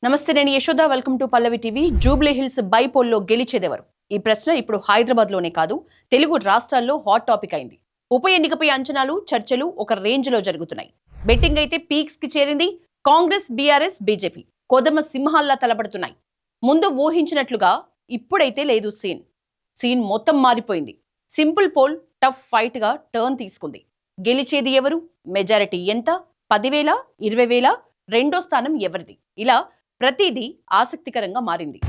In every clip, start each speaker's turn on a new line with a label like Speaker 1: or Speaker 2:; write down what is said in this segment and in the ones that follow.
Speaker 1: నమస్తే, నేను Yashoda. Welcome to Pallavi TV. Jubilee Hills బైపోల్లో గెలిచేదెవరు? ఈ ప్రశ్న ఇప్పుడు హైదరాబాద్ లోనే కాదు, తెలుగు రాష్ట్రాల్లో హాట్ టాపిక్ అయింది. ఉప ఎన్నికపై అంచనాలు, చర్చలు ఒక రేంజ్ లో జరుగుతున్నాయి. బెట్టింగ్ అయితే పీక్స్ కి చేరింది. కాంగ్రెస్, బీఆర్ఎస్, బీజేపీ కొదమ సింహాల్లా తలపడుతున్నాయి. ముందు ఊహించినట్లుగా ఇప్పుడైతే లేదు. సీన్ మొత్తం మారిపోయింది. సింపుల్ పోల్ టఫ్ ఫైట్ గా టర్న్ తీసుకుంది. గెలిచేది ఎవరు? మెజారిటీ ఎంత? 10,000, 20,000? రెండో స్థానం ఎవరిది? ఇలా ప్రతిదీ ఆసక్తికరంగా మారింది.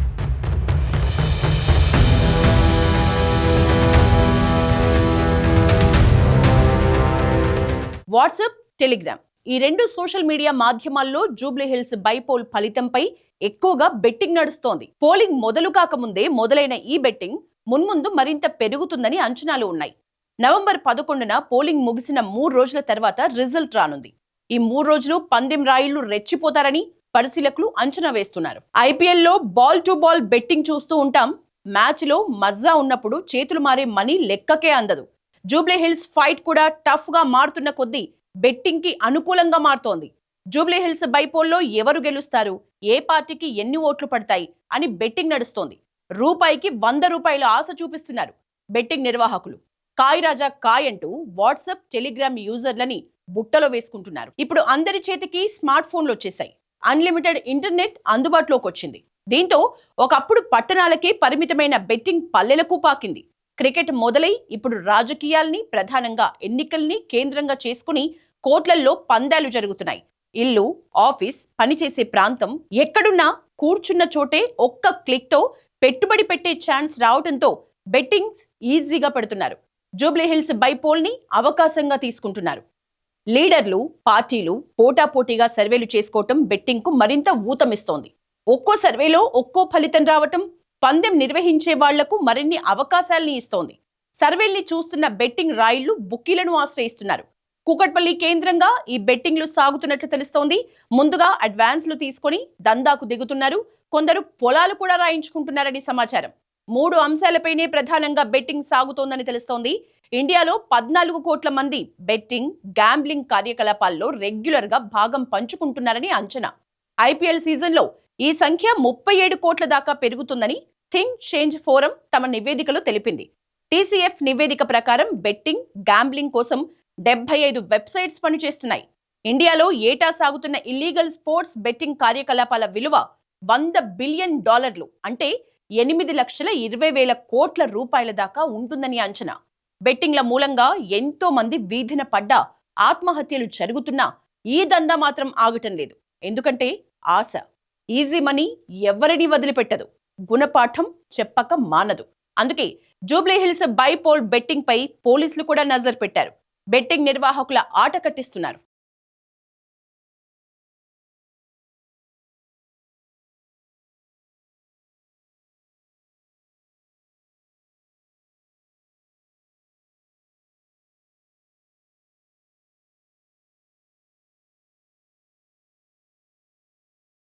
Speaker 1: వాట్సాప్, టెలిగ్రామ్ ఈ రెండు సోషల్ మీడియా మాధ్యమాల్లో జూబ్లీ హిల్స్ బైపోల్ ఫలితంపై ఎక్కువగా బెట్టింగ్ నడుస్తోంది. పోలింగ్ మొదలు కాకముందే మొదలైన ఈ బెట్టింగ్ మున్ముందు మరింత పెరుగుతుందని అంచనాలు ఉన్నాయి. నవంబర్ 11న పోలింగ్ ముగిసిన 3 రోజుల తర్వాత రిజల్ట్ రానుంది. ఈ 3 రోజులు పందెం రాయిళ్లు రెచ్చిపోతారని పరిశీలకులు అంచనా వేస్తున్నారు. ఐపీఎల్లో బాల్ టు బాల్ బెట్టింగ్ చూస్తూ ఉంటాం. మ్యాచ్ లో మజా ఉన్నప్పుడు చేతులు మారే మనీ లెక్కకే అందదు. జూబ్లీ హిల్స్ ఫైట్ కూడా టఫ్ గా మారుతున్న కొద్దీ బెట్టింగ్ కి అనుకూలంగా మారుతోంది. జూబ్లీ హిల్స్ బైపోల్లో ఎవరు గెలుస్తారు, ఏ పార్టీకి ఎన్ని ఓట్లు పడతాయి అని బెట్టింగ్ నడుస్తోంది. రూపాయికి 100 రూపాయల ఆశ చూపిస్తున్నారు బెట్టింగ్ నిర్వాహకులు. కాయ్ రాజా కాయ్ అంటూ వాట్సాప్, టెలిగ్రామ్ యూజర్లని బుట్టలో వేసుకుంటున్నారు. ఇప్పుడు అందరి చేతికి స్మార్ట్ ఫోన్లు వచ్చేసాయి. అన్లిమిటెడ్ ఇంటర్నెట్ అందుబాటులోకి వచ్చింది. దీంతో ఒకప్పుడు పట్టణాలకే పరిమితమైన బెట్టింగ్ పల్లెలకు పాకింది. క్రికెట్ మొదలై ఇప్పుడు రాజకీయాల్ని, ప్రధానంగా ఎన్నికల్ని కేంద్రంగా చేసుకుని కోట్లల్లో పందాలు జరుగుతున్నాయి. ఇల్లు, ఆఫీస్, పనిచేసే ప్రాంతం ఎక్కడున్నా కూర్చున్న చోటే ఒక్క క్లిక్ తో పెట్టుబడి పెట్టే ఛాన్స్ రావడంతో బెట్టింగ్స్ ఈజీగా పెడుతున్నారు. జూబ్లీ హిల్స్ బైపోల్ ని అవకాశంగా తీసుకుంటున్నారు. లీడర్లు, పార్టీలు పోటాపోటీగా సర్వేలు చేసుకోవటం బెట్టింగ్ కు మరింత ఊతమిస్తోంది. ఒక్కో సర్వేలో ఒక్కో ఫలితం రావటం పందెం నిర్వహించే వాళ్లకు మరిన్ని అవకాశాల్ని ఇస్తోంది. సర్వేల్ని చూస్తున్న బెట్టింగ్ రాయిళ్లు బుక్కీలను ఆశ్రయిస్తున్నారు. కూకట్పల్లి కేంద్రంగా ఈ బెట్టింగ్లు సాగుతున్నట్లు తెలుస్తోంది. ముందుగా అడ్వాన్స్లు తీసుకుని దందాకు దిగుతున్నారు. కొందరు పొలాలు కూడా రాయించుకుంటున్నారని సమాచారం. 3 అంశాలపైనే ప్రధానంగా బెట్టింగ్ సాగుతోందని తెలుస్తోంది. ఇండియాలో 14 కోట్ల మంది బెట్టింగ్, గ్యాంబ్లింగ్ కార్యకలాపాల్లో రెగ్యులర్ గా భాగం పంచుకుంటున్నారని అంచనా. ఐపీఎల్ సీజన్లో ఈ సంఖ్య 37 కోట్ల దాకా పెరుగుతుందని థింక్ చేంజ్ ఫోరం తమ నివేదికలో తెలిపింది. టీసీఎఫ్ నివేదిక ప్రకారం బెట్టింగ్, గ్యాంబ్లింగ్ కోసం 75 వెబ్సైట్స్ పనిచేస్తున్నాయి. ఇండియాలో ఏటా సాగుతున్న ఇల్లీగల్ స్పోర్ట్స్ బెట్టింగ్ కార్యకలాపాల విలువ $100 బిలియన్, అంటే 8,20,000 కోట్ల రూపాయల దాకా ఉంటుందని అంచనా. బెట్టింగ్ల మూలంగా ఎంతో మంది వీధిన పడ్డా, ఆత్మహత్యలు జరుగుతున్నా ఈ దందా మాత్రం ఆగటం లేదు. ఎందుకంటే ఆశ, ఈజీ మనీ ఎవరిని వదిలిపెట్టదు, గుణపాఠం చెప్పక మానదు. అందుకే జూబ్లీ హిల్స్ బైపోల్ బెట్టింగ్ పై పోలీసులు కూడా నజర్ పెట్టారు. బెట్టింగ్ నిర్వాహకుల ఆట కట్టిస్తున్నారు.